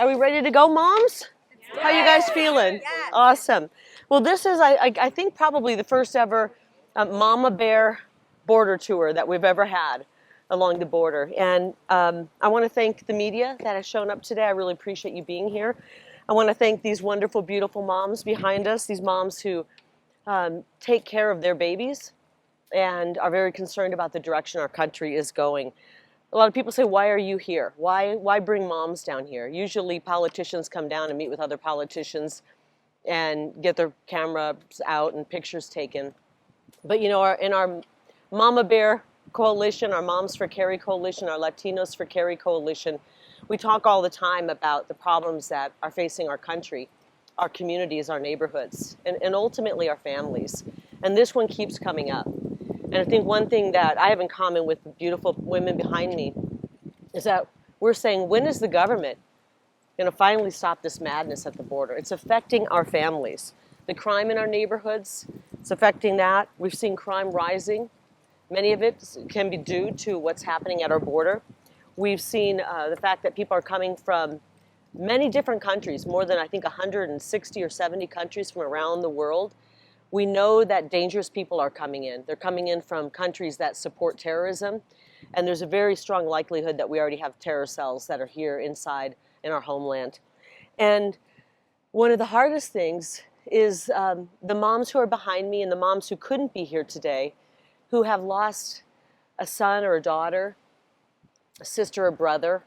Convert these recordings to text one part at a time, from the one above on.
Are we ready to go, moms? Yes. How you guys feeling? Yes. Awesome. Well, this is, I think, probably the first ever Mama Bear border tour that we've ever had along the border. And I want to thank the media that has shown up today. I really appreciate you being here. I want to thank these wonderful, beautiful moms behind us, these moms who take care of their babies and are very concerned about the direction our country is going. A lot of people say, why are you here? Why bring moms down here? Usually politicians come down and meet with other politicians and get their cameras out and pictures taken. But you know, in our Mama Bear Coalition, our Moms for Kari Coalition, our Latinos for Kari Coalition, we talk all the time about the problems that are facing our country, our communities, our neighborhoods, and ultimately our families. And this one keeps coming up. And I think one thing that I have in common with the beautiful women behind me is that we're saying, when is the government going to finally stop this madness at the border? It's affecting our families. The crime in our neighborhoods, it's affecting that. We've seen crime rising. Many of it can be due to what's happening at our border. We've seen the fact that people are coming from many different countries, more than I think 160 or 70 countries from around the world. We know that dangerous people are coming in. They're coming in from countries that support terrorism, and there's a very strong likelihood that we already have terror cells that are here inside in our homeland. And one of the hardest things is the moms who are behind me and the moms who couldn't be here today, who have lost a son or a daughter, a sister or brother,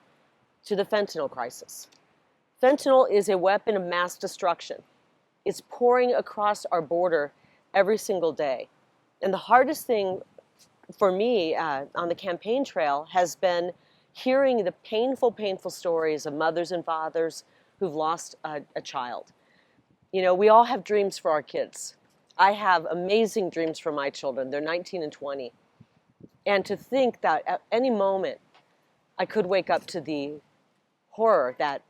to the fentanyl crisis. Fentanyl is a weapon of mass destruction. It's pouring across our border every single day. And the hardest thing for me on the campaign trail has been hearing the painful, painful stories of mothers and fathers who've lost a child. You know, we all have dreams for our kids. I have amazing dreams for my children. They're 19 and 20. And to think that at any moment I could wake up to the horror that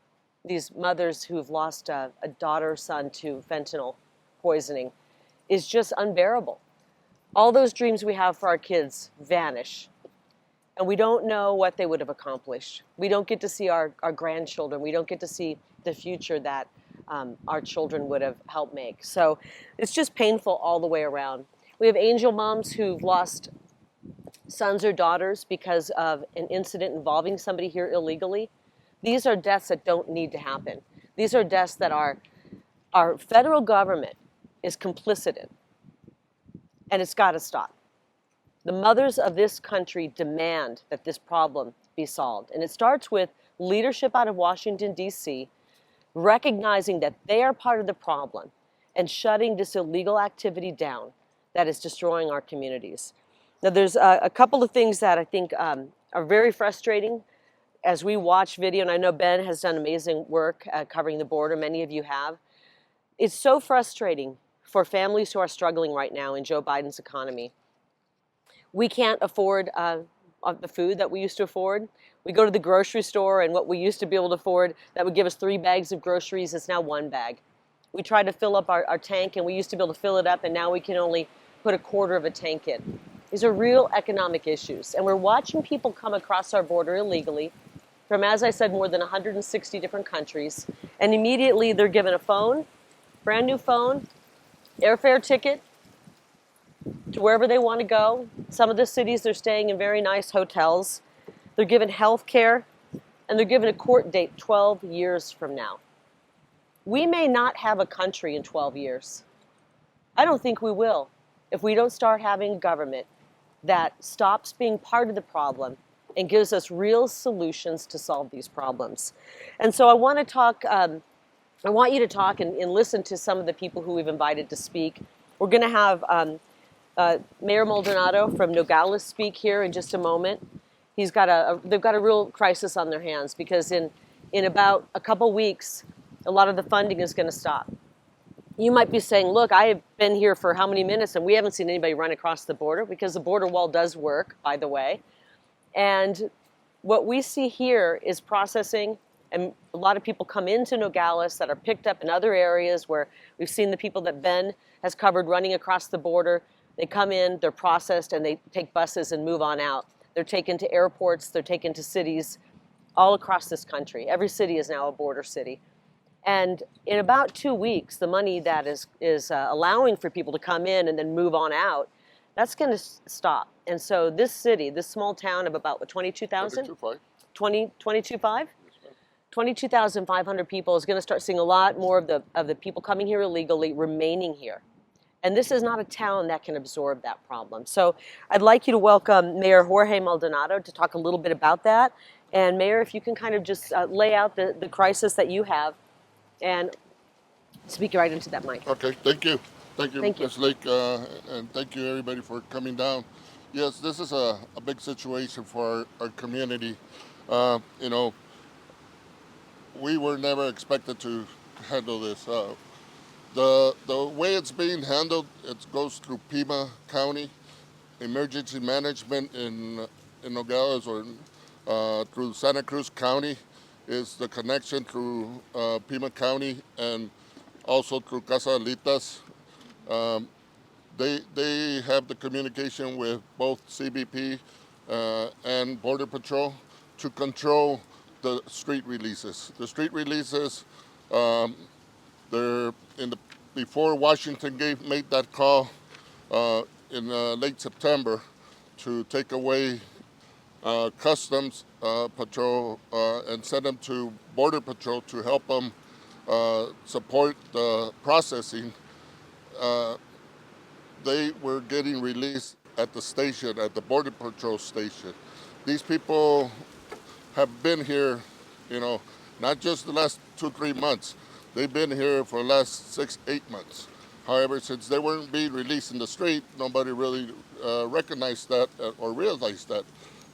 these mothers who've lost a daughter or son to fentanyl poisoning is just unbearable. All those dreams we have for our kids vanish, and we don't know what they would have accomplished. We don't get to see our grandchildren. We don't get to see the future that our children would have helped make. So it's just painful all the way around. We have angel moms who've lost sons or daughters because of an incident involving somebody here illegally. These are deaths that don't need to happen. These are deaths that our federal government is complicit in, and it's got to stop. The mothers of this country demand that this problem be solved, and it starts with leadership out of Washington, D.C., recognizing that they are part of the problem and shutting this illegal activity down that is destroying our communities. Now, there's a couple of things that I think are very frustrating as we watch video, and I know Ben has done amazing work covering the border. Many of you have. It's so frustrating for families who are struggling right now in Joe Biden's economy. We can't afford the food that we used to afford. We go to the grocery store, and what we used to be able to afford that would give us 3 bags of groceries is now 1 bag. We try to fill up our tank, and we used to be able to fill it up, and now we can only put a quarter of a tank in. These are real economic issues, and we're watching people come across our border illegally from, as I said, more than 160 different countries, and immediately they're given a phone, brand new phone, airfare ticket to wherever they want to go. Some of the cities, they're staying in very nice hotels. They're given health care, and they're given a court date 12 years from now. We may not have a country in 12 years. I don't think we will if we don't start having a government that stops being part of the problem and gives us real solutions to solve these problems. And so I want you to talk and listen to some of the people who we've invited to speak. We're going to have Mayor Maldonado from Nogales speak here in just a moment. They've got a real crisis on their hands because in about a couple weeks, a lot of the funding is going to stop. You might be saying, look, I have been here for how many minutes and we haven't seen anybody run across the border, because the border wall does work, by the way. And what we see here is processing, and a lot of people come into Nogales that are picked up in other areas where we've seen the people that Ben has covered running across the border. They come in, they're processed, and they take buses and move on out. They're taken to airports, they're taken to cities all across this country. Every city is now a border city. And in about 2 weeks, the money that is allowing for people to come in and then move on out, that's going to stop. And so this city, this small town of about what, 22,000? 22,500? 22,500 people is going to start seeing a lot more of the people coming here illegally remaining here. And this is not a town that can absorb that problem. So I'd like you to welcome Mayor Jorge Maldonado to talk a little bit about that. And Mayor, if you can kind of just lay out the crisis that you have and speak right into that mic. Okay, thank you. Thank you, Thank you. Ms. Lake, and thank you everybody for coming down. Yes, this is a big situation for our community. You know, we were never expected to handle this. The way it's being handled, it goes through Pima County, emergency management in Nogales, or through Santa Cruz County is the connection through Pima County, and also through Casalitas. Um, they have the communication with both CBP and Border Patrol to control the street releases. The street releases, um, they're in the before Washington made that call in late September to take away Customs Patrol and send them to Border Patrol to help them support the processing. Uh, they were getting released at the station, at the Border Patrol station. These people have been here, you know, not just the last 2-3 months. They've been here for the last 6-8 months. However, since they weren't being released in the street, nobody really recognized that or realized that.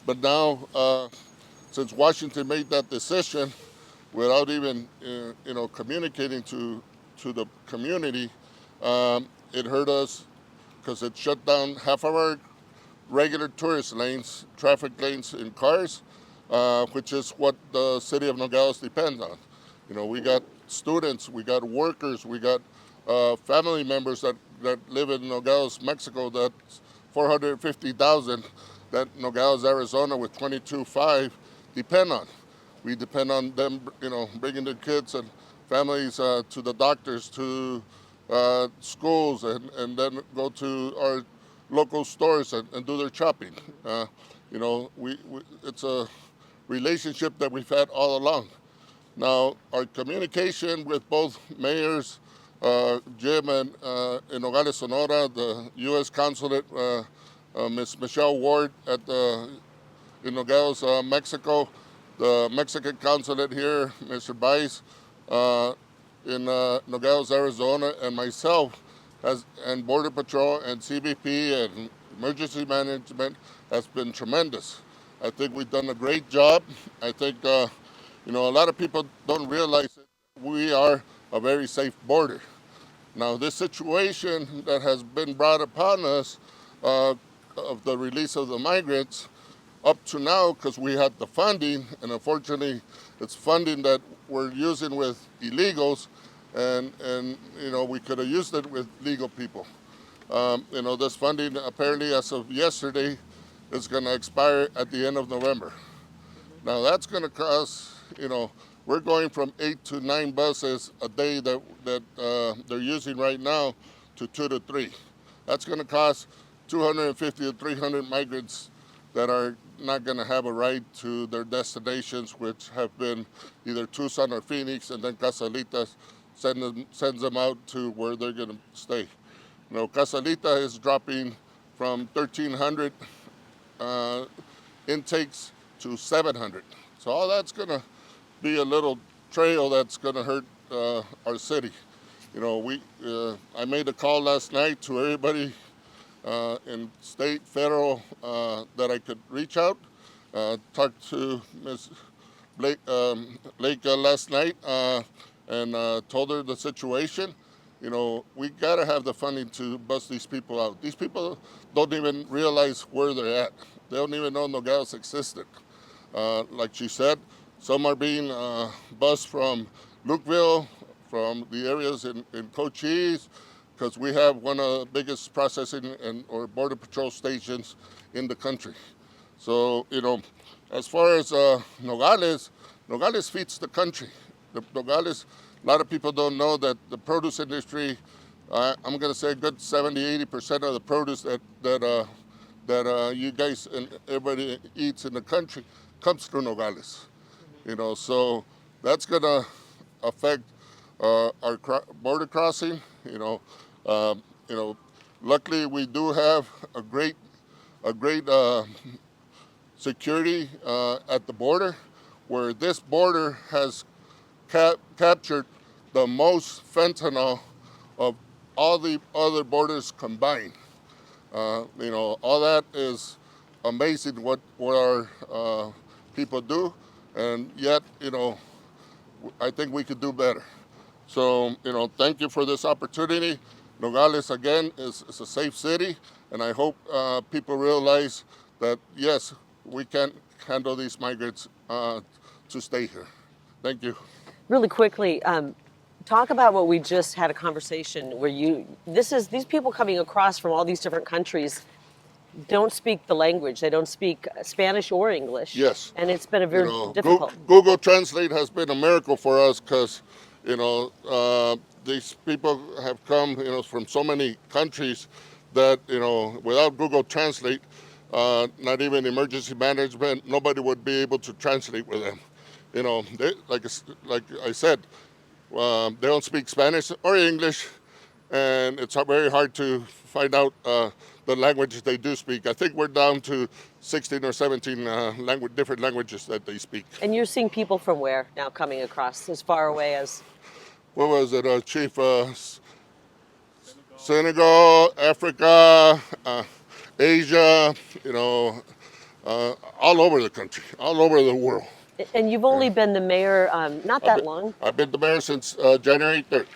But now, since Washington made that decision without even, communicating to the community, it hurt us because it shut down half of our regular tourist lanes, traffic lanes in cars, which is what the city of Nogales depends on. You know, we got students, we got workers, we got family members that live in Nogales, Mexico, that's 450,000 that Nogales, Arizona with 22.5 depend on. We depend on them, bringing their kids and families to the doctors, to schools, and then go to our local stores and do their shopping. It's a relationship that we've had all along. Now, our communication with both mayors, Jim and in Nogales, Sonora, the U.S. consulate, Ms. Michelle Ward in Nogales, Mexico, the Mexican consulate here, Mr. Bice, in Nogales, Arizona, and myself, and Border Patrol and CBP and emergency management has been tremendous. I think we've done a great job. I think, a lot of people don't realize that we are a very safe border. Now, this situation that has been brought upon us of the release of the migrants, up to now, because we had the funding, and unfortunately, it's funding that we're using with illegals, and we could have used it with legal people. This funding apparently, as of yesterday, is going to expire at the end of November. Now, that's going to cost, we're going from 8 to 9 buses a day that they're using right now to 2 to 3. That's going to cost 250 to 300 migrants that are not going to have a ride to their destinations, which have been either Tucson or Phoenix, and then Casalitas sends them out to where they're going to stay. Casalita is dropping from 1,300 intakes to 700. So all that's going to be a little trail that's going to hurt our city. I made a call last night to everybody in state, federal, that I could reach out. Talked to Ms. Lake last night and told her the situation. We got to have the funding to bust these people out. These people don't even realize where they're at. They don't even know Nogales existed. Like she said, some are being bused from Lukeville, from the areas in Cochise, because we have one of the biggest processing or border patrol stations in the country. So, As far as Nogales, Nogales feeds the country. Nogales, a lot of people don't know that the produce industry, I'm going to say a good 70-80% of the produce that you guys and everybody eats in the country comes through Nogales. You know, so that's going to affect our border crossing. You know, luckily we do have a great security at the border, where this border has captured the most fentanyl of all the other borders combined. You know, all that is amazing what our people do, and yet, you know, I think we could do better. So, you know, thank you for this opportunity. Nogales, again, is a safe city, and I hope people realize that, yes, we can handle these migrants to stay here. Thank you. Really quickly, talk about what we just had a conversation where these people coming across from all these different countries don't speak the language. They don't speak Spanish or English. Yes. And it's been a very You know, difficult. Google Translate has been a miracle for us, because, you know, these people have come, you know, from so many countries that, you know, without Google Translate, not even emergency management, nobody would be able to translate with them. You know, like I said, they don't speak Spanish or English, and it's very hard to find out the languages they do speak. I think we're down to 16 or 17 different languages that they speak. And you're seeing people from where now coming across as far away as? What was it, Chief? Senegal, Africa, Asia, you know, all over the country, all over the world. And you've only been the mayor not that long. I've been the mayor since January 3rd.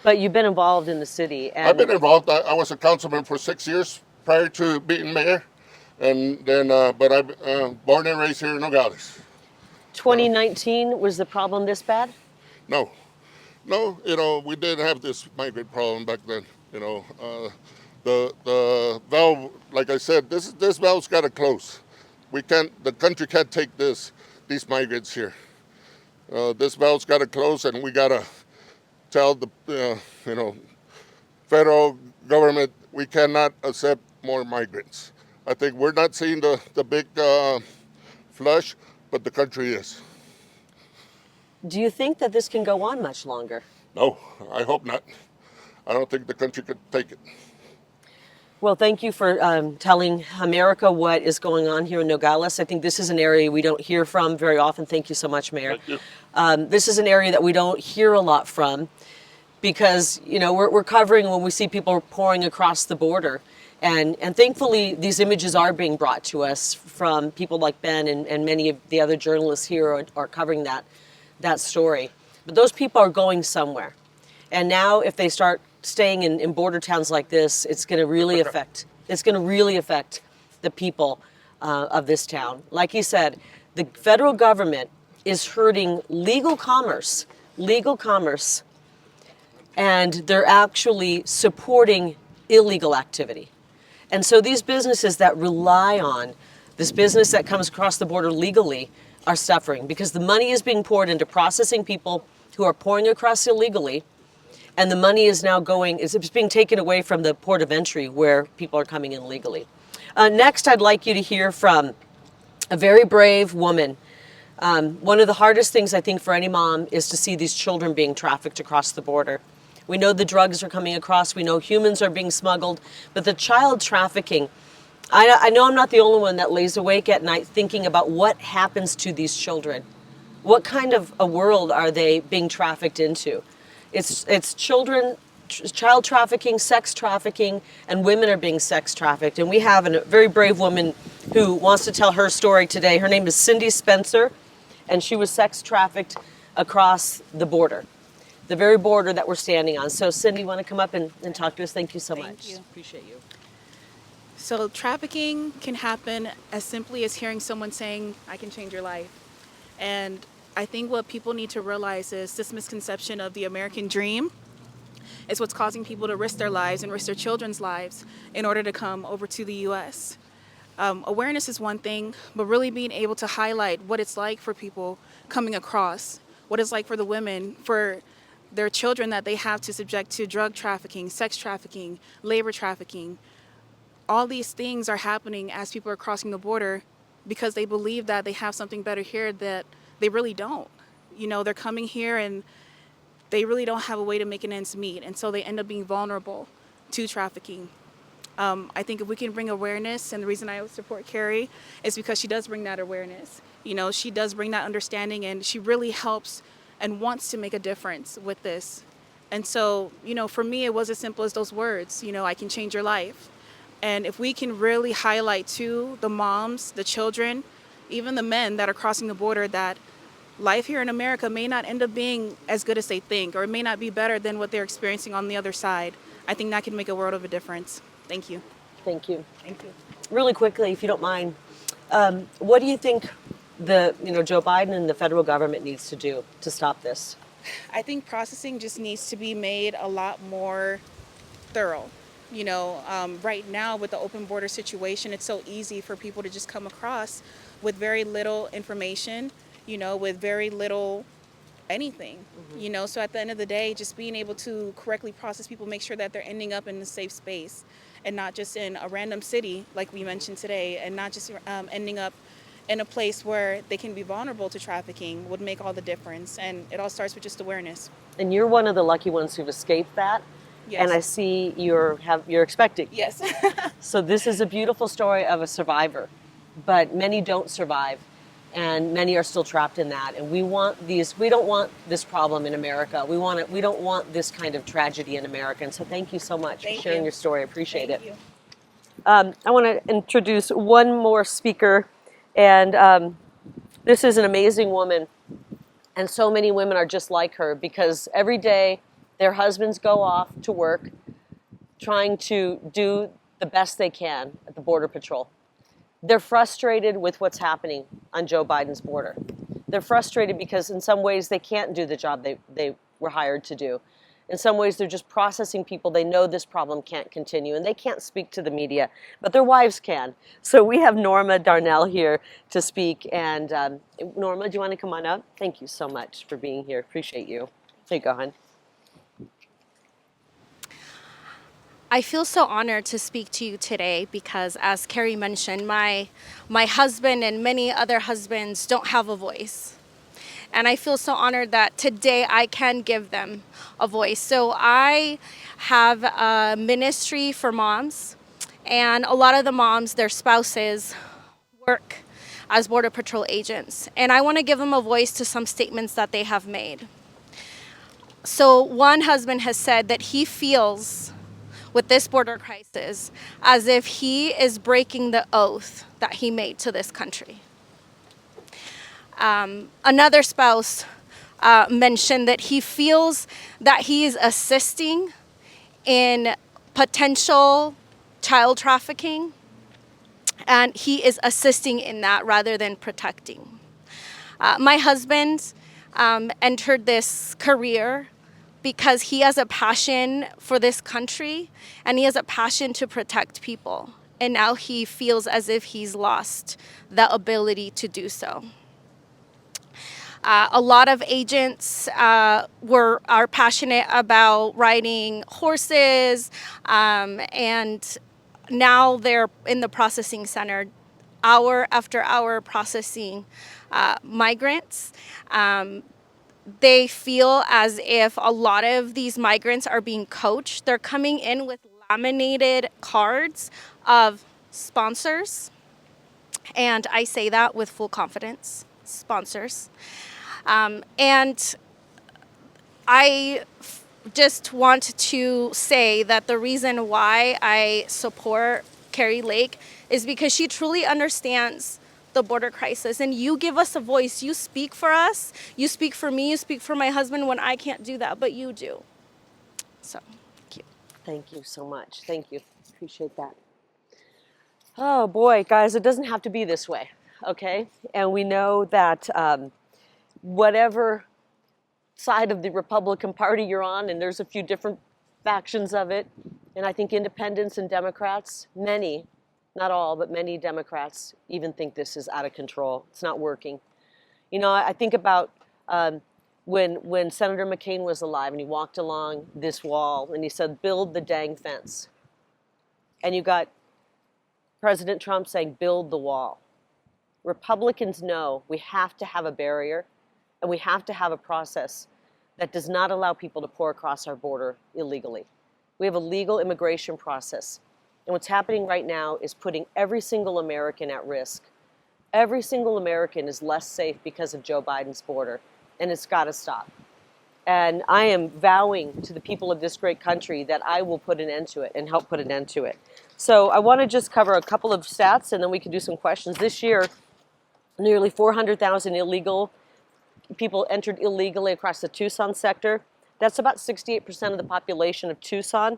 But you've been involved in the city. And I've been involved. I was a councilman for 6 years prior to being mayor, and then but I'm born and raised here in Nogales. 2019 was the problem this bad? No, you know, we didn't have this migrant problem back then. You know, the valve, like I said, this valve's got to close. The country can't take these migrants here. This valve's got to close, and we got to tell the you know, federal government we cannot accept more migrants. I think we're not seeing the big flush, but the country is. Do you think that this can go on much longer? No, I hope not. I don't think the country could take it. Well, thank you for telling America what is going on here in Nogales. I think this is an area we don't hear from very often. Thank you so much, Mayor. Thank you. This is an area that we don't hear a lot from, because, you know, we're covering when we see people pouring across the border. And thankfully, these images are being brought to us from people like Ben, and many of the other journalists here are covering that story. But those people are going somewhere. And now if they start staying in border towns like this, it's going to really affect the people of this town. Like you said, the federal government is hurting legal commerce, and they're actually supporting illegal activity. And so these businesses that rely on this business that comes across the border legally are suffering, because the money is being poured into processing people who are pouring across illegally, and the money is now it's being taken away from the port of entry where people are coming in legally. Next, I'd like you to hear from a very brave woman. One of the hardest things, I think, for any mom is to see these children being trafficked across the border. We know the drugs are coming across, we know humans are being smuggled, but the child trafficking, I know I'm not the only one that lays awake at night thinking about what happens to these children. What kind of a world are they being trafficked into? It's children, child trafficking, sex trafficking, and women are being sex trafficked. And we have a very brave woman who wants to tell her story today. Her name is Cindy Spencer, and she was sex trafficked across the border, the very border that we're standing on. So Cindy, you want to come up and talk to us? Thank you so much. Thank you. Appreciate you. So trafficking can happen as simply as hearing someone saying, I can change your life. And I think what people need to realize is this misconception of the American dream is what's causing people to risk their lives and risk their children's lives in order to come over to the U.S. Awareness is one thing, but really being able to highlight what it's like for people coming across, what it's like for the women, for their children that they have to subject to drug trafficking, sex trafficking, labor trafficking. All these things are happening as people are crossing the border because they believe that they have something better here that they really don't. You know, they're coming here and they really don't have a way to make an ends meet, and so they end up being vulnerable to trafficking. I think if we can bring awareness, and the reason I support Kari is because she does bring that awareness. You know, she does bring that understanding, and she really helps and wants to make a difference with this. And so, you know, for me, it was as simple as those words, you know, I can change your life. And if we can really highlight to the moms, the children, even the men that are crossing the border, that life here in America may not end up being as good as they think, or it may not be better than what they're experiencing on the other side, I think that can make a world of a difference. Thank you. Thank you. Thank you. Really quickly, if you don't mind, what do you think Joe Biden and the federal government needs to do to stop this? I think processing just needs to be made a lot more thorough. You know, right now with the open border situation, it's so easy for people to just come across with very little information, you know, with very little anything, you know. So at the end of the day, just being able to correctly process people, make sure that they're ending up in a safe space and not just in a random city like we mentioned today, and not just ending up in a place where they can be vulnerable to trafficking would make all the difference. And it all starts with just awareness. And you're one of the lucky ones who've escaped that. Yes. And I see you're expecting. Yes. So this is a beautiful story of a survivor, but many don't survive, and many are still trapped in that. And we don't want this problem in America. We don't want this kind of tragedy in America. And so thank you so much for sharing your story. I appreciate it. Thank you. I want to introduce one more speaker, and this is an amazing woman. And so many women are just like her, because every day their husbands go off to work trying to do the best they can at the Border Patrol. They're frustrated with what's happening on Joe Biden's border. They're frustrated because in some ways they can't do the job they were hired to do. In some ways they're just processing people. They know this problem can't continue, and they can't speak to the media, but their wives can. So we have Norma Darnell here to speak. And Norma, do you want to come on up? Thank you so much for being here. Appreciate you. There you go, hon. I feel so honored to speak to you today because, as Kari mentioned, my husband and many other husbands don't have a voice. And I feel so honored that today I can give them a voice. So I have a ministry for moms, and a lot of the moms, their spouses, work as Border Patrol agents. And I want to give them a voice to some statements that they have made. So one husband has said that he feels with this border crisis as if he is breaking the oath that he made to this country. Another spouse mentioned that he feels that he is assisting in potential child trafficking, and he is assisting in that rather than protecting. My husband entered this career because he has a passion for this country, and he has a passion to protect people. And now he feels as if he's lost the ability to do so. A lot of agents are passionate about riding horses, and now they're in the processing center, hour after hour processing migrants. They feel as if a lot of these migrants are being coached. They're coming in with laminated cards of sponsors, and I say that with full confidence, sponsors. And I just want to say that the reason why I support Kari Lake is because she truly understands the border crisis, and you give us a voice. You speak for us, you speak for me, you speak for my husband when I can't do that, but you do. So, thank you. Thank you so much. Thank you. Appreciate that. Oh boy, guys, it doesn't have to be this way, okay? And we know that whatever side of the Republican Party you're on, and there's a few different factions of it, and I think independents and Democrats, many not all, but many Democrats even think this is out of control. It's not working. You know, I think about when Senator McCain was alive and he walked along this wall and he said, build the dang fence. And you got President Trump saying, build the wall. Republicans know we have to have a barrier and we have to have a process that does not allow people to pour across our border illegally. We have a legal immigration process. And what's happening right now is putting every single American at risk. Every single American is less safe because of Joe Biden's border, and it's got to stop. And I am vowing to the people of this great country that I will put an end to it and help put an end to it. So I want to just cover a couple of stats, and then we can do some questions. This year, nearly 400,000 illegal people entered illegally across the Tucson sector. That's about 68% of the population of Tucson.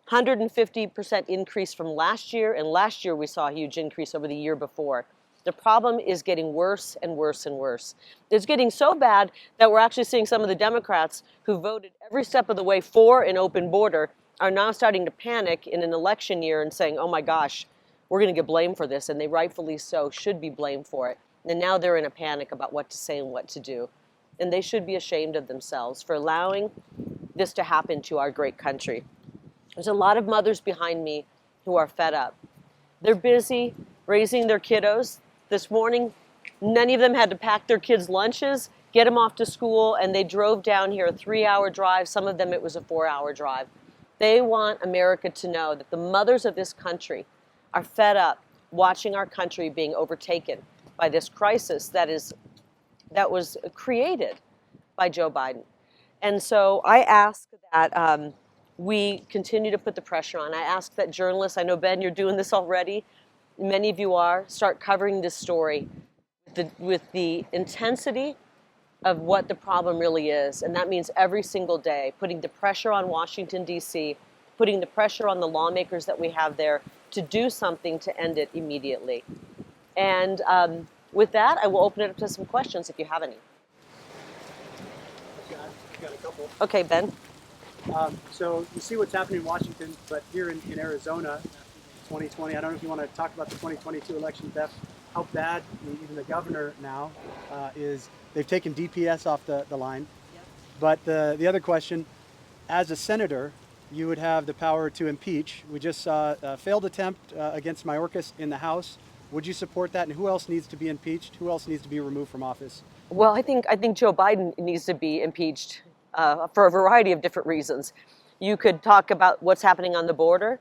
150% increase from last year, and last year we saw a huge increase over the year before. The problem is getting worse and worse and worse. It's getting so bad that we're actually seeing some of the Democrats who voted every step of the way for an open border are now starting to panic in an election year and saying, oh my gosh, we're going to get blamed for this, and they rightfully so should be blamed for it. And now they're in a panic about what to say and what to do. And they should be ashamed of themselves for allowing this to happen to our great country. There's a lot of mothers behind me who are fed up. They're busy raising their kiddos. This morning, many of them had to pack their kids' lunches, get them off to school, and they drove down here a 3-hour drive. Some of them, it was a 4-hour drive. They want America to know that the mothers of this country are fed up watching our country being overtaken by this crisis that was created by Joe Biden. And so I ask that we continue to put the pressure on. I ask that journalists, I know, Ben, you're doing this already. Many of you are. Start covering this story with the intensity of what the problem really is. And that means every single day, putting the pressure on Washington, D.C., putting the pressure on the lawmakers that we have there to do something to end it immediately. And with that, I will open it up to some questions if you have any. I've got a couple. Okay, Ben. So you see what's happening in Washington, but here in Arizona, 2020, I don't know if you want to talk about the 2022 election, Beth, how bad even the governor now is. They've taken DPS off the line. Yep. But the other question, as a senator, you would have the power to impeach. We just saw a failed attempt against Mayorkas in the House. Would you support that? And who else needs to be impeached? Who else needs to be removed from office? Well, I think Joe Biden needs to be impeached for a variety of different reasons. You could talk about what's happening on the border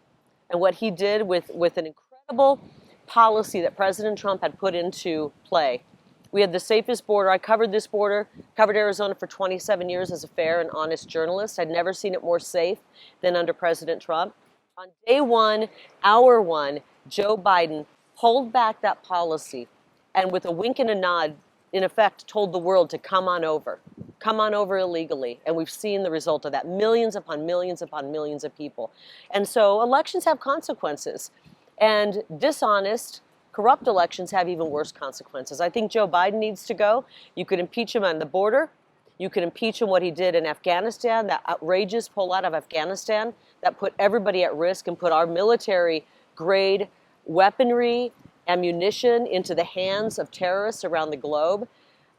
and what he did with an incredible policy that President Trump had put into play. We had the safest border. I covered this border, covered Arizona for 27 years as a fair and honest journalist. I'd never seen it more safe than under President Trump. On day one, hour one, Joe Biden pulled back that policy and with a wink and a nod, in effect, told the world to come on over illegally. And we've seen the result of that, millions upon millions upon millions of people. And so elections have consequences, and dishonest, corrupt elections have even worse consequences. I think Joe Biden needs to go. You could impeach him on the border. You could impeach him what he did in Afghanistan, that outrageous pullout of Afghanistan that put everybody at risk and put our military grade weaponry, ammunition into the hands of terrorists around the globe.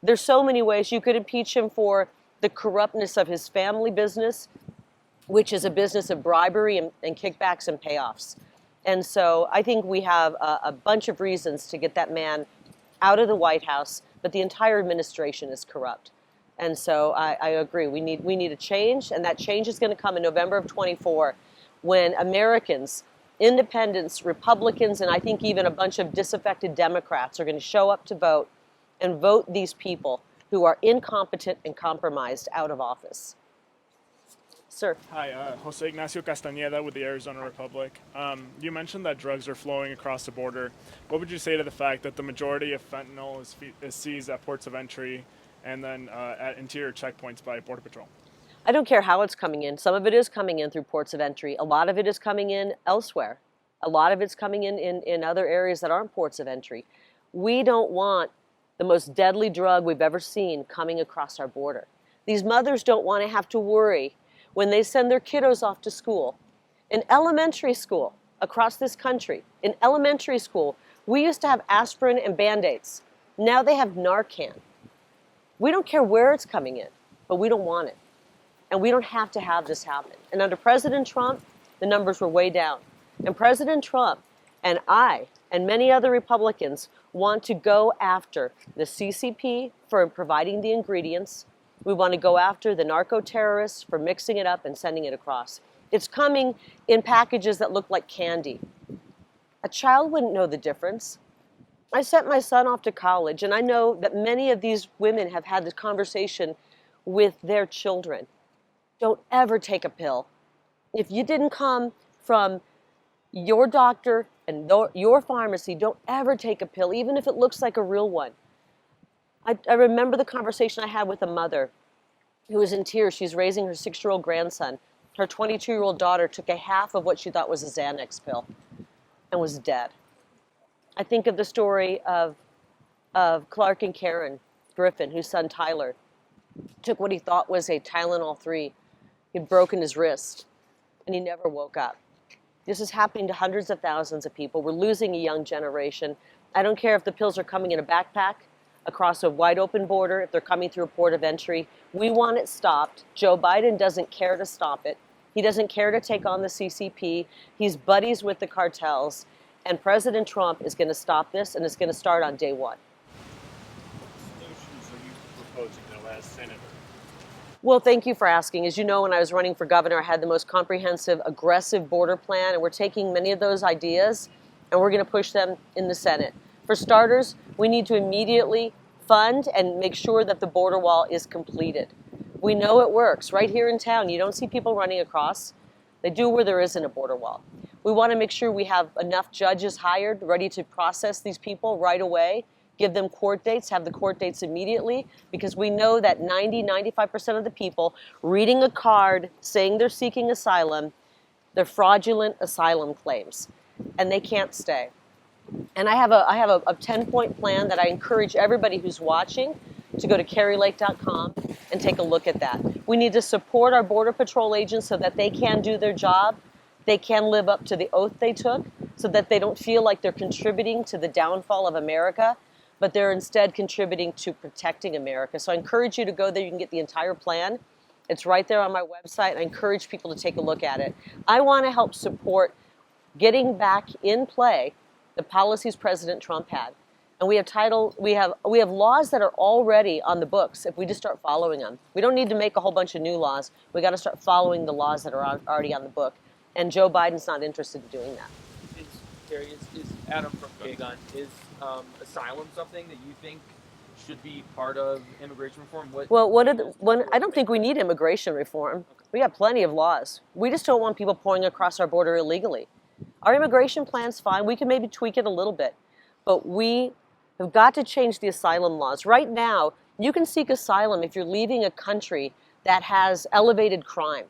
There's so many ways you could impeach him for the corruptness of his family business, which is a business of bribery and kickbacks and payoffs. And so I think we have a bunch of reasons to get that man out of the White House, but the entire administration is corrupt. And so I agree. We need a change, and that change is going to come in November of 24 when Americans, independents, Republicans, and I think even a bunch of disaffected Democrats are going to show up to vote and vote these people who are incompetent and compromised out of office. Sir. Hi, Jose Ignacio Castañeda with the Arizona Republic. You mentioned that drugs are flowing across the border. What would you say to the fact that the majority of fentanyl is seized at ports of entry and then at interior checkpoints by Border Patrol? I don't care how it's coming in. Some of it is coming in through ports of entry. A lot of it is coming in elsewhere. A lot of it's coming in other areas that aren't ports of entry. We don't want the most deadly drug we've ever seen coming across our border. These mothers don't want to have to worry when they send their kiddos off to school, in elementary school, across this country. In elementary school, we used to have aspirin and Band-Aids. Now they have Narcan. We don't care where it's coming in, but we don't want it. And we don't have to have this happen. And under President Trump, the numbers were way down. And President Trump and I and many other Republicans want to go after the CCP for providing the ingredients. We want to go after the narco-terrorists for mixing it up and sending it across. It's coming in packages that look like candy. A child wouldn't know the difference. I sent my son off to college, and I know that many of these women have had this conversation with their children. Don't ever take a pill. If you didn't come from your doctor and your pharmacy, don't ever take a pill, even if it looks like a real one. I remember the conversation I had with a mother who was in tears. She's raising her 6-year-old grandson. Her 22-year-old daughter took a half of what she thought was a Xanax pill and was dead. I think of the story of Clark and Karen Griffin, whose son Tyler took what he thought was a Tylenol 3. He'd broken his wrist, and he never woke up. This is happening to hundreds of thousands of people. We're losing a young generation. I don't care if the pills are coming in a backpack across a wide open border, if they're coming through a port of entry. We want it stopped. Joe Biden doesn't care to stop it. He doesn't care to take on the CCP. He's buddies with the cartels. And President Trump is going to stop this, and it's going to start on day one. What solutions are you proposing though as senator? Well, thank you for asking. As you know, when I was running for governor, I had the most comprehensive, aggressive border plan, and we're taking many of those ideas and we're going to push them in the Senate. For starters, we need to immediately fund and make sure that the border wall is completed. We know it works. Right here in town, you don't see people running across. They do where there isn't a border wall. We want to make sure we have enough judges hired, ready to process these people right away, give them court dates, have the court dates immediately, because we know that 95% of the people reading a card saying they're seeking asylum, they're fraudulent asylum claims, and they can't stay. And I have a 10-point plan that I encourage everybody who's watching to go to karilake.com and take a look at that. We need to support our Border Patrol agents so that they can do their job. They can live up to the oath they took so that they don't feel like they're contributing to the downfall of America, but they're instead contributing to protecting America. So I encourage you to go there. You can get the entire plan. It's right there on my website. I encourage people to take a look at it. I want to help support getting back in play the policies President Trump had. And we have laws that are already on the books if we just start following them. We don't need to make a whole bunch of new laws. We got to start following the laws that are already on the book. And Joe Biden's not interested in doing that. Kari, is Adam from K-Gun, is asylum something that you think should be part of immigration reform? I don't think we need immigration reform. We got plenty of laws. We just don't want people pouring across our border illegally. Our immigration plan's fine. We can maybe tweak it a little bit. But we have got to change the asylum laws. Right now, you can seek asylum if you're leaving a country that has elevated crime.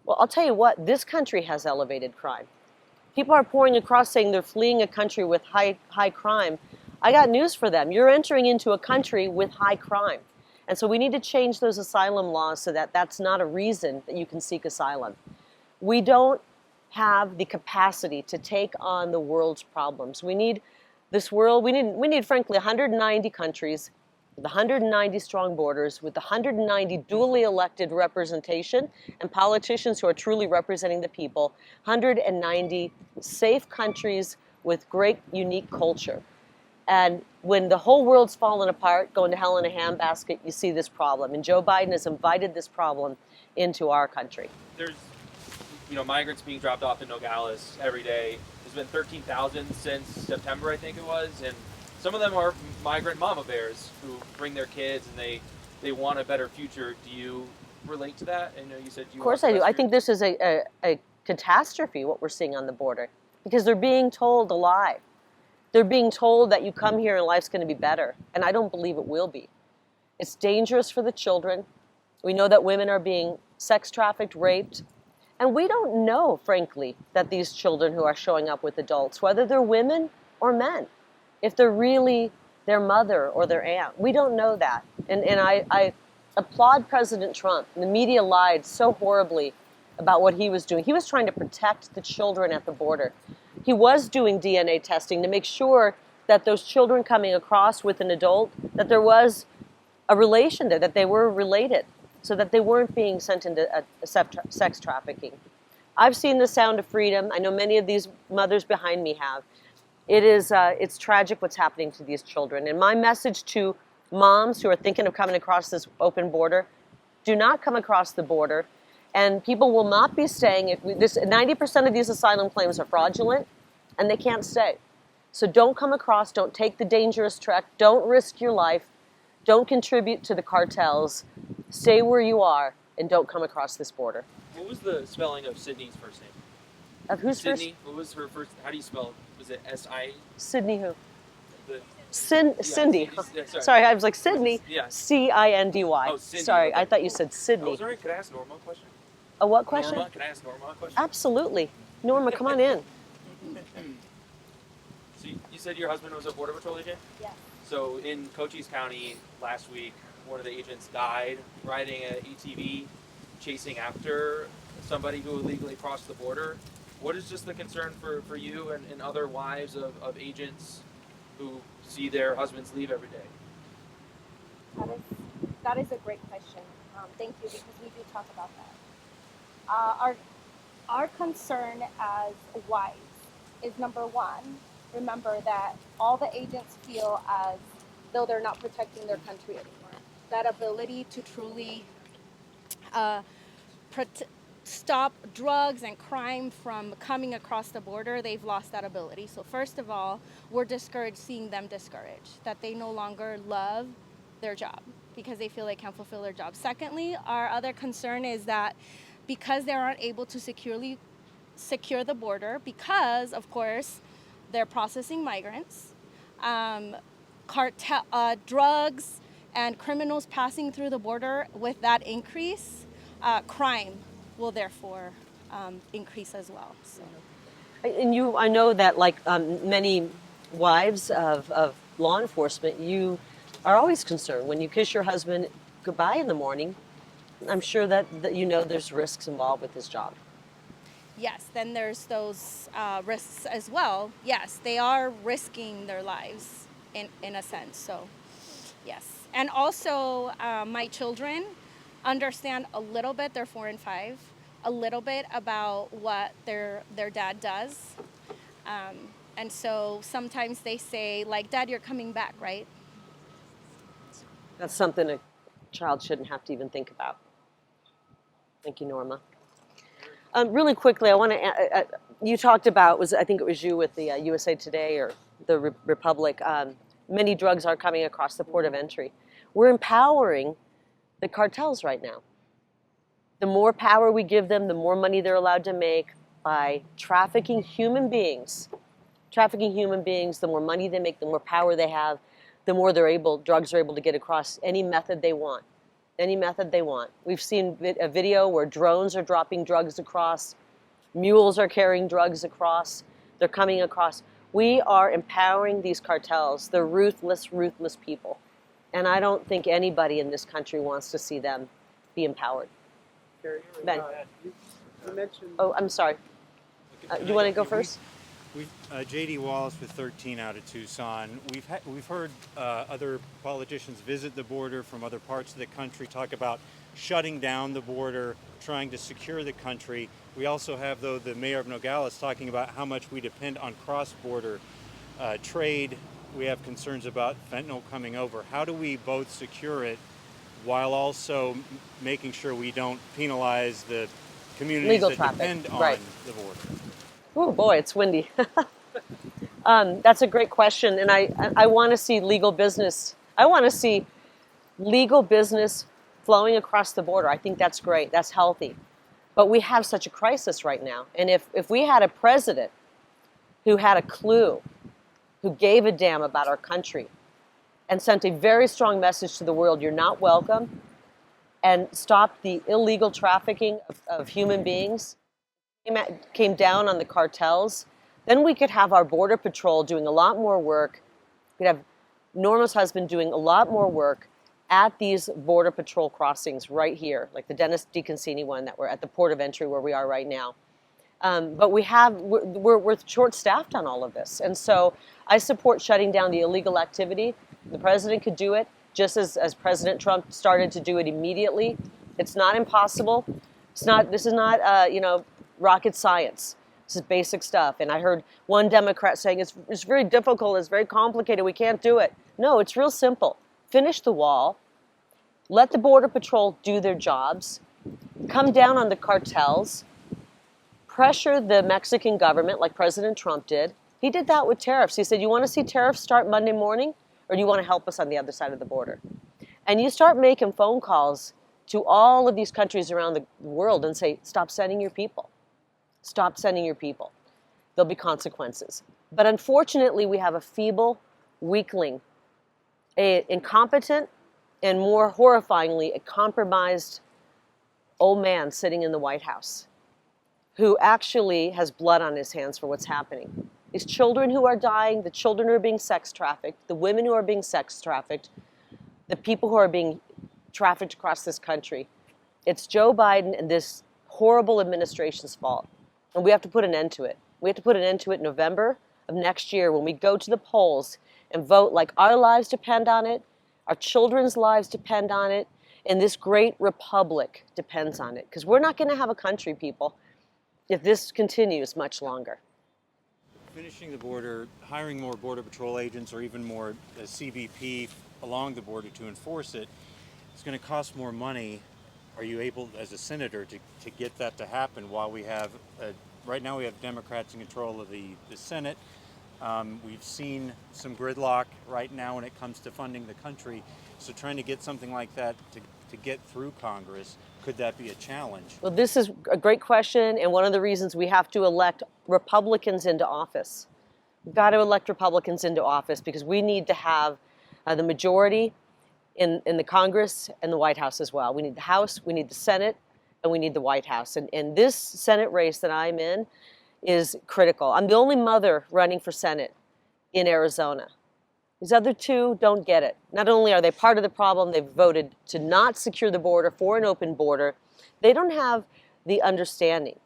Well, I'll tell you what, this country has elevated crime. People are pouring across saying they're fleeing a country with high crime. I got news for them. You're entering into a country with high crime. And so we need to change those asylum laws so that that's not a reason that you can seek asylum. We don't have the capacity to take on the world's problems. We need this world, we need frankly 190 countries with 190 strong borders, with 190 duly elected representation and politicians who are truly representing the people, 190 safe countries with great unique culture. And when the whole world's fallen apart, going to hell in a handbasket, you see this problem. And Joe Biden has invited this problem into our country. There's, migrants being dropped off in Nogales every day. There's been 13,000 since September, I think it was, and some of them are migrant mama bears who bring their kids and they want a better future. Do you relate to that? I know you said you. Of course I do. I think this is a catastrophe, what we're seeing on the border, because they're being told a lie. They're being told that you come here and life's going to be better, and I don't believe it will be. It's dangerous for the children. We know that women are being sex trafficked, raped, and we don't know, frankly, that these children who are showing up with adults, whether they're women or men, if they're really their mother or their aunt. We don't know that. And I applaud President Trump. The media lied so horribly about what he was doing. He was trying to protect the children at the border. He was doing DNA testing to make sure that those children coming across with an adult, that there was a relation there, that they were related, so that they weren't being sent into sex trafficking. I've seen The Sound of Freedom. I know many of these mothers behind me have. It's tragic what's happening to these children. And my message to moms who are thinking of coming across this open border, do not come across the border. And people will not be staying. 90% of these asylum claims are fraudulent, and they can't stay. So don't come across, don't take the dangerous trek, don't risk your life, don't contribute to the cartels. Stay where you are, and don't come across this border. What was the spelling of Sydney's first name? Of who's Sydney? first? What was her first? How do you spell it? Was it S-I? Sydney who? The, Cindy. sorry. Sorry, I was like Sydney. Yeah. C-I-N-D-Y. Oh, Cindy. Sorry, Okay. I thought you said Oh, Sydney. sorry. Could I ask Norma a question? A what question? Norma, can I ask Norma a question? Absolutely. Norma, come on in. So you said your husband was a border patrol agent? Yes. So in Cochise County last week, one of the agents died riding an ATV chasing after somebody who illegally crossed the border. What is just the concern for you and other wives of agents who see their husbands leave every day? That is a great question. Thank you, because we do talk about that. Our concern as wives is, number one, remember that all the agents feel as though they're not protecting their country anymore. That ability to truly stop drugs and crime from coming across the border, they've lost that ability. So first of all, we're discouraged seeing them discouraged, that they no longer love their job because they feel they can't fulfill their job. Secondly, our other concern is that because they aren't able to secure the border, because of course they're processing migrants, drugs and criminals passing through the border, with that increase, crime will therefore increase as well. So. And I know that like many wives of law enforcement, you are always concerned when you kiss your husband goodbye in the morning. I'm sure that you know there's risks involved with his job. Yes, then there's those risks as well. Yes, they are risking their lives in a sense. So, yes. And also, my children understand a little bit, they're 4 and 5, a little bit about what their dad does. And so sometimes they say, like, Dad, you're coming back, right? That's something a child shouldn't have to even think about. Thank you, Norma. Really quickly, I want to. You talked about I think it was you with the USA Today or the Republic. Many drugs are coming across the port of entry. We're empowering the cartels right now. The more power we give them, the more money they're allowed to make by trafficking human beings. Trafficking human beings, the more money they make, the more power they have, the more drugs are able to get across any method they want. Any method they want. We've seen a video where drones are dropping drugs across, mules are carrying drugs across, they're coming across. We are empowering these cartels. They're ruthless, ruthless people. And I don't think anybody in this country wants to see them be empowered. Kari, Ben. You mentioned. Oh, I'm sorry. You want to go first? J.D. Wallace with 13 out of Tucson. We've heard other politicians visit the border from other parts of the country talk about shutting down the border, trying to secure the country. We also have, though, the mayor of Nogales talking about how much we depend on cross-border trade. We have concerns about fentanyl coming over. How do we both secure it while also making sure we don't penalize the communities Legal that traffic, depend on right. the border? Oh boy, it's windy. That's a great question, and I want to see legal business. I want to see legal business flowing across the border. I think that's great. That's healthy. But we have such a crisis right now, and if we had a president who had a clue, who gave a damn about our country, and sent a very strong message to the world: you're not welcome, and stopped the illegal trafficking of human beings, came down on the cartels, then we could have our border patrol doing a lot more work. We'd have Norma's husband doing a lot more work, at these border patrol crossings right here, like the Dennis DeConcini one that we're at the port of entry where we are right now. But we're short-staffed on all of this. And so I support shutting down the illegal activity. The president could do it just as President Trump started to do it immediately. It's not impossible. This is not, rocket science. This is basic stuff. And I heard one Democrat saying it's very difficult, it's very complicated, we can't do it. No, it's real simple. Finish the wall. Let the Border Patrol do their jobs. Come down on the cartels. Pressure the Mexican government like President Trump did. He did that with tariffs. He said, you want to see tariffs start Monday morning, or do you want to help us on the other side of the border? And you start making phone calls to all of these countries around the world and say, stop sending your people. Stop sending your people. There'll be consequences. But unfortunately, we have a feeble weakling, an incompetent, and more horrifyingly, a compromised old man sitting in the White House who actually has blood on his hands for what's happening. These children who are dying, the children who are being sex trafficked, the women who are being sex trafficked, the people who are being trafficked across this country. It's Joe Biden and this horrible administration's fault. And we have to put an end to it. We have to put an end to it in November of next year when we go to the polls and vote like our lives depend on it, our children's lives depend on it, and this great republic depends on it. Because we're not going to have a country, people, if this continues much longer. Finishing the border, hiring more Border Patrol agents or even more CBP along the border to enforce it, it's going to cost more money. Are you able, as a senator, to get that to happen while we have, right now we have Democrats in control of the Senate. We've seen some gridlock right now when it comes to funding the country. So trying to get something like that to get through Congress, could that be a challenge? Well, this is a great question, and one of the reasons we have to elect Republicans into office. We've got to elect Republicans into office because we need to have the majority in the Congress and the White House as well. We need the House, we need the Senate, and we need the White House. And this Senate race that I'm in is critical. I'm the only mother running for Senate in Arizona. These other two don't get it. Not only are they part of the problem, they've voted to not secure the border for an open border, they don't have the understanding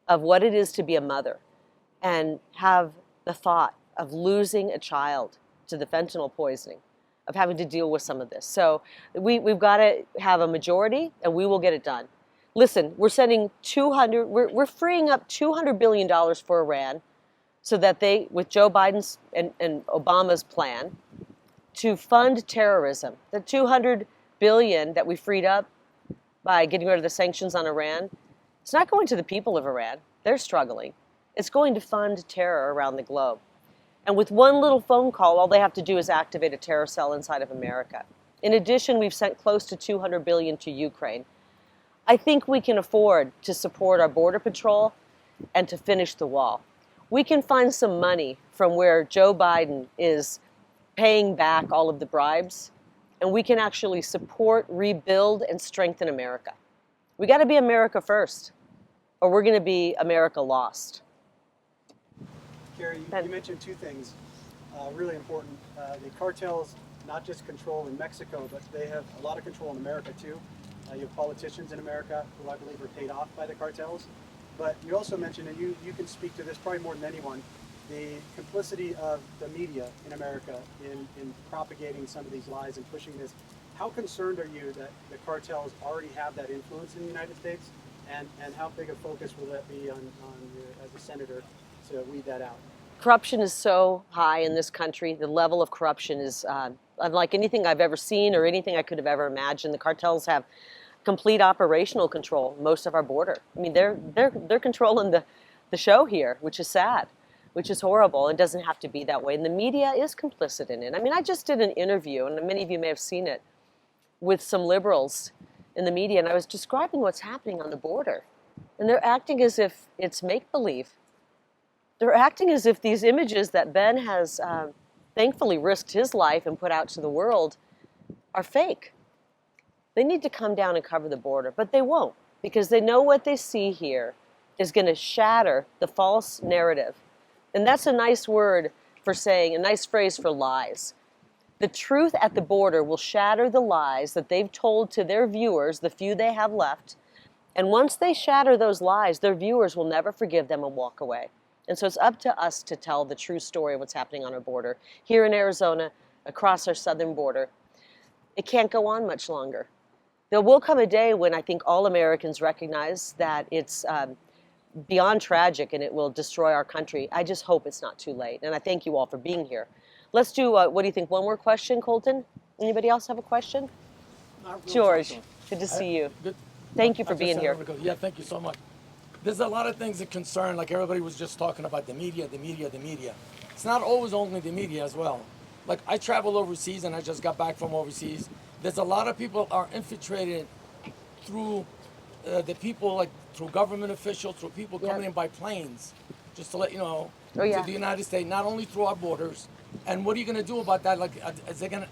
of what it is to be a mother and have the thought of losing a child to the fentanyl poisoning, of having to deal with some of this. So we've got to have a majority, and we will get it done. Listen, we're sending we're freeing up $200 billion for Iran so that they, with Joe Biden's and Obama's plan, to fund terrorism. The $200 billion that we freed up by getting rid of the sanctions on Iran, it's not going to the people of Iran. They're struggling. It's going to fund terror around the globe. And with one little phone call, all they have to do is activate a terror cell inside of America. In addition, we've sent close to $200 billion to Ukraine. I think we can afford to support our Border Patrol and to finish the wall. We can find some money from where Joe Biden is paying back all of the bribes, and we can actually support, rebuild, and strengthen America. We got to be America first, or we're going to be America lost. Kari, you mentioned two things really important. The cartels not just control in Mexico, but they have a lot of control in America too. You have politicians in America who I believe are paid off by the cartels. But you also mentioned, and you can speak to this probably more than anyone, the complicity of the media in America in propagating some of these lies and pushing this. How concerned are you that the cartels already have that influence in the United States? And how big a focus will that be on you as a senator to weed that out? Corruption is so high in this country. The level of corruption is unlike anything I've ever seen or anything I could have ever imagined. The cartels have complete operational control most of our border. I mean, they're controlling the show here, which is sad, which is horrible. It doesn't have to be that way. And the media is complicit in it. I mean, I just did an interview, and many of you may have seen it, with some liberals in the media, and I was describing what's happening on the border. And they're acting as if it's make-believe. They're acting as if these images that Ben has thankfully risked his life and put out to the world are fake. They need to come down and cover the border, but they won't, because they know what they see here is going to shatter the false narrative. And that's a nice word for saying, a nice phrase for lies. The truth at the border will shatter the lies that they've told to their viewers, the few they have left. And once they shatter those lies, their viewers will never forgive them and walk away. And so it's up to us to tell the true story of what's happening on our border, here in Arizona, across our southern border. It can't go on much longer. There will come a day when I think all Americans recognize that it's beyond tragic and it will destroy our country. I just hope it's not too late. And I thank you all for being here. Let's do, what do you think, one more question, Colton? Anybody else have a question? George, good to see you. Good. Thank you for I just being said here. a minute ago, yeah, thank you so much. There's a lot of things that concern, like everybody was just talking about the media. It's not always only the media as well. Like I travel overseas and I just got back from overseas. There's a lot of people are infiltrated through the people, like through government officials, through people coming in by planes, just to let you know, to the United States, not only through our borders. And what are you going to do about that? Like, are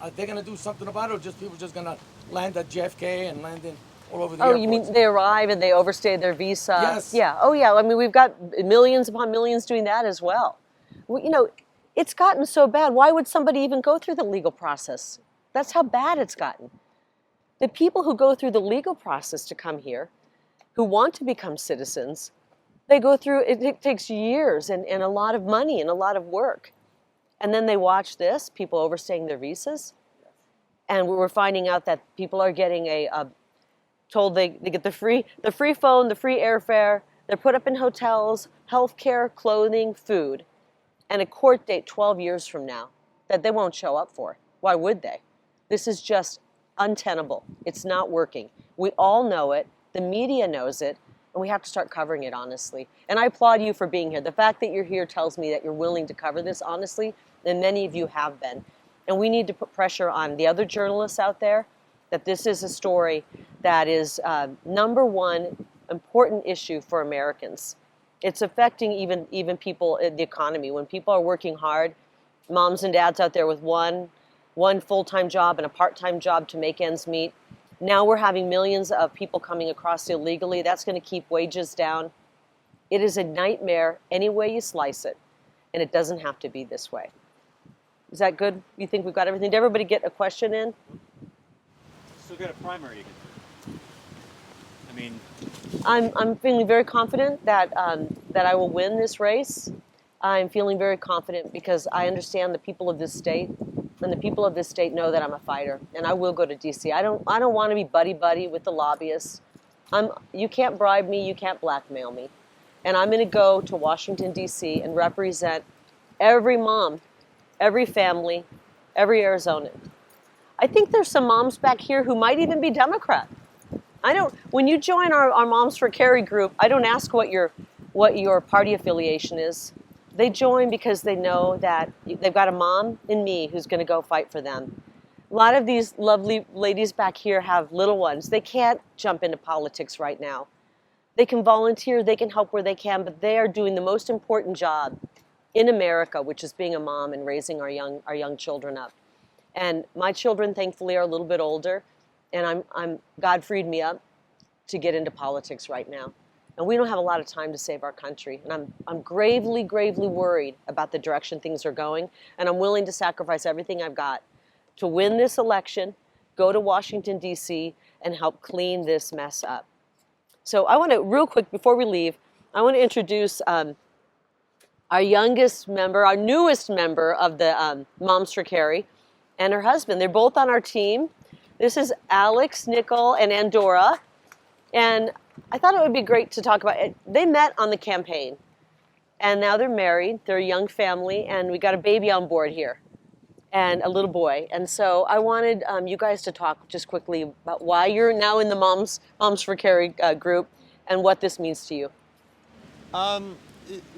they going to do something about it, or just people just going to land at JFK and land in all over the airports? You mean they arrive and they overstay their visa? Yes. Yeah. Oh, yeah. I mean, we've got millions upon millions doing that as well. You know, it's gotten so bad. Why would somebody even go through the legal process? That's how bad it's gotten. The people who go through the legal process to come here, who want to become citizens, they go through, it takes years and a lot of money and a lot of work. And then they watch this, people overstaying their visas. And we're finding out that people are getting told they get the free phone, the free airfare, they're put up in hotels, healthcare, clothing, food, and a court date 12 years from now that they won't show up for. Why would they? This is just untenable. It's not working. We all know it. The media knows it. And we have to start covering it honestly. And I applaud you for being here. The fact that you're here tells me that you're willing to cover this honestly, and many of you have been. And we need to put pressure on the other journalists out there that this is a story that is number one important issue for Americans. It's affecting even people in the economy. When people are working hard, moms and dads out there with one full-time job and a part-time job to make ends meet. Now we're having millions of people coming across illegally. That's going to keep wages down. It is a nightmare any way you slice it, and it doesn't have to be this way. Is that good? You think we've got everything? Did everybody get a question in? Still got a primary to get through. I mean, I'm feeling very confident that I will win this race. I'm feeling very confident because I understand the people of this state, and the people of this state know that I'm a fighter, and I will go to D.C. I don't want to be buddy with the lobbyists. You can't bribe me, you can't blackmail me, and I'm going to go to Washington D.C. and represent every mom, every family, every Arizonan. I think there's some moms back here who might even be Democrat. When you join our Moms for Kari group, I don't ask what your party affiliation is. They join because they know that they've got a mom in me who's going to go fight for them. A lot of these lovely ladies back here have little ones. They can't jump into politics right now. They can volunteer, they can help where they can, but they are doing the most important job in America, which is being a mom and raising our young children up. And my children, thankfully, are a little bit older, and God freed me up to get into politics right now. And we don't have a lot of time to save our country. And I'm gravely worried about the direction things are going. And I'm willing to sacrifice everything I've got to win this election, go to Washington, D.C., and help clean this mess up. So I want to, real quick, before we leave, I want to introduce our youngest member, our newest member of the Moms for Kari, and her husband. They're both on our team. This is Alex, Nicole, and Andorra. And I thought it would be great to talk about it. They met on the campaign, and now they're married. They're a young family, and we got a baby on board here, and a little boy. And so I wanted you guys to talk just quickly about why you're now in the Moms for Kari group and what this means to you.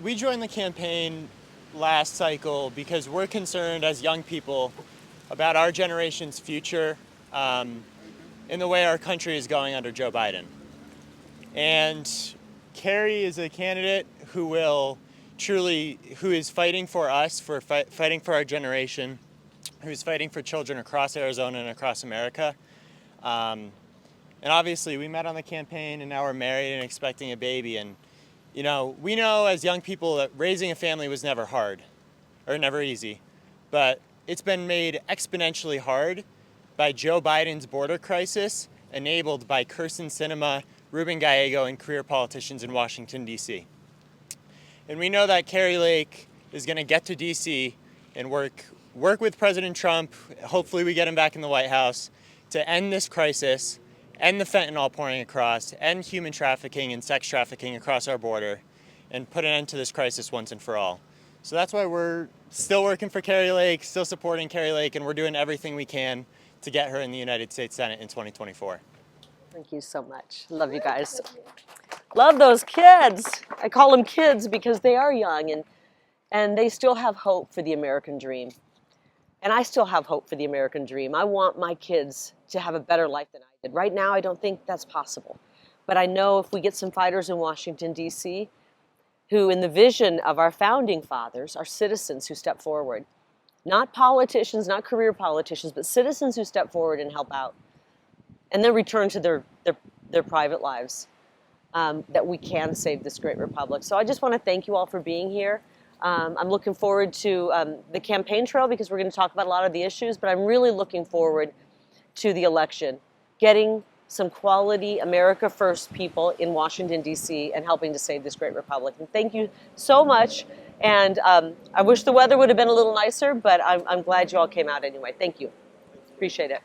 We joined the campaign last cycle because we're concerned as young people about our generation's future in the way our country is going under Joe Biden. And Kari is a candidate who is fighting for us, fighting for our generation, who's fighting for children across Arizona and across America. And obviously we met on the campaign, and now we're married and expecting a baby. And you know, we know as young people that raising a family was never hard or never easy, but it's been made exponentially hard by Joe Biden's border crisis, enabled by Kirsten Sinema, Ruben Gallego, and career politicians in Washington, D.C. And we know that Kari Lake is going to get to D.C. and work with President Trump, hopefully we get him back in the White House, to end this crisis, end the fentanyl pouring across, end human trafficking and sex trafficking across our border, and put an end to this crisis once and for all. So that's why we're still working for Kari Lake, still supporting Kari Lake, and we're doing everything we can to get her in the United States Senate in 2024. Thank you so much. Love you guys. Love those kids. I call them kids because they are young and they still have hope for the American dream. And I still have hope for the American dream. I want my kids to have a better life than I did. Right now, I don't think that's possible. But I know if we get some fighters in Washington, D.C., who in the vision of our founding fathers are citizens who step forward. Not politicians, not career politicians, but citizens who step forward and help out. And then return to their private lives. That we can save this great republic. So I just want to thank you all for being here. I'm looking forward to the campaign trail because we're going to talk about a lot of the issues, but I'm really looking forward to the election, getting some quality America First people in Washington, D.C. and helping to save this great republic. And thank you so much. And I wish the weather would have been a little nicer, but I'm glad you all came out anyway. Thank you. Appreciate it.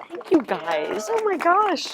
Thank you guys. Oh my gosh.